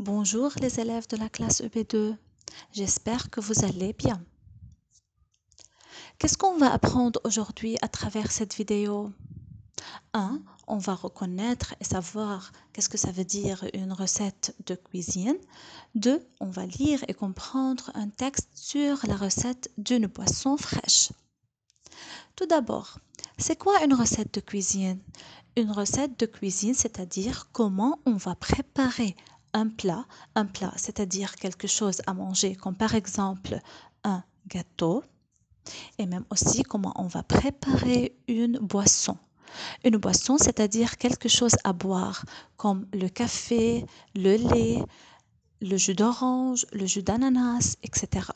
Bonjour les élèves de la classe EB2, j'espère que vous allez bien. Qu'est-ce qu'on va apprendre aujourd'hui à travers cette vidéo? 1. On va reconnaître et savoir qu'est-ce que ça veut dire une recette de cuisine. 2. On va lire et comprendre un texte sur la recette d'une boisson fraîche. Tout d'abord, c'est quoi une recette de cuisine? Une recette de cuisine, c'est-à-dire comment on va préparer un plat, c'est-à-dire quelque chose à manger, comme par exemple un gâteau, et même aussi comment on va préparer une boisson. Une boisson, c'est-à-dire quelque chose à boire, comme le café, le lait, le jus d'orange, le jus d'ananas, etc.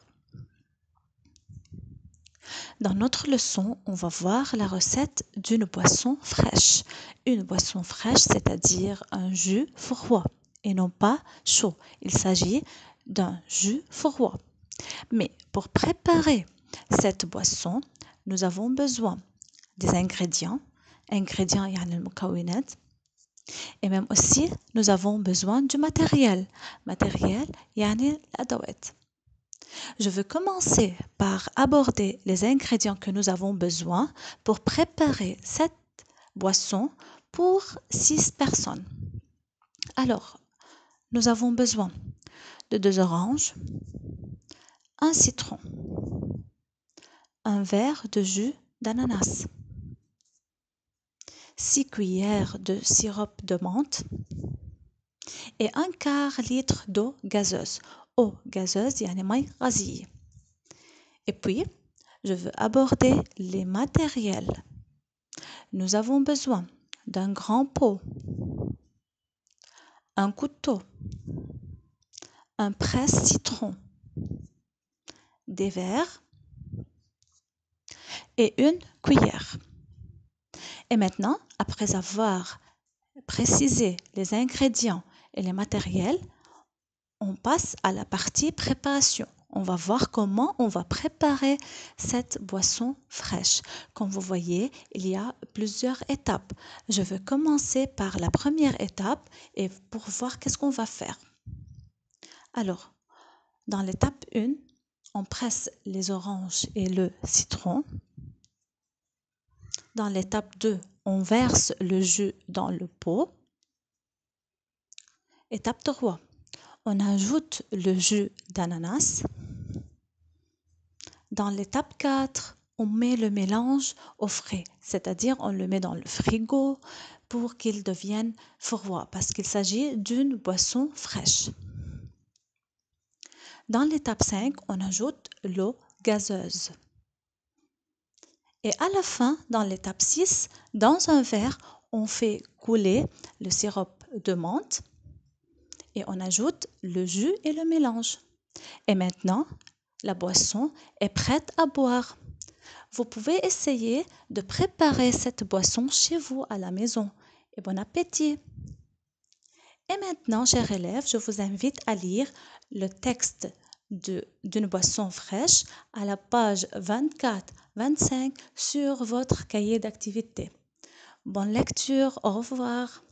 Dans notre leçon, on va voir la recette d'une boisson fraîche. Une boisson fraîche, c'est-à-dire un jus froid et non pas chaud. Il s'agit d'un jus froid. Mais pour préparer cette boisson, nous avons besoin des ingrédients. Ingrédients, يعني المكونات. Et même aussi, nous avons besoin du matériel. Matériel, يعني الأدوات. Je veux commencer par aborder les ingrédients que nous avons besoin pour préparer cette boisson pour 6 personnes. Alors, nous avons besoin de 2 oranges, un citron, un verre de jus d'ananas, 6 cuillères de sirop de menthe et un quart litre d'eau gazeuse. Eau gazeuse, يعني مي غازية. Et puis, je veux aborder les matériels. Nous avons besoin d'un grand pot, un couteau, un presse-citron, des verres et une cuillère. Et maintenant, après avoir précisé les ingrédients et les matériels, on passe à la partie préparation. On va voir comment on va préparer cette boisson fraîche. Comme vous voyez, il y a plusieurs étapes. Je vais commencer par la première étape et pour voir qu'est-ce qu'on va faire. Alors, dans l'étape 1, on presse les oranges et le citron. Dans l'étape 2, on verse le jus dans le pot. Étape 3, on ajoute le jus d'ananas. Dans l'étape 4, on met le mélange au frais, c'est-à-dire on le met dans le frigo pour qu'il devienne froid parce qu'il s'agit d'une boisson fraîche. Dans l'étape 5, on ajoute l'eau gazeuse. Et à la fin, dans l'étape 6, dans un verre, on fait couler le sirop de menthe et on ajoute le jus et le mélange. Et maintenant, la boisson est prête à boire. Vous pouvez essayer de préparer cette boisson chez vous à la maison. Et bon appétit! Et maintenant, chers élèves, je vous invite à lire le texte d'une boisson fraîche à la page 24-25 sur votre cahier d'activité. Bonne lecture, au revoir!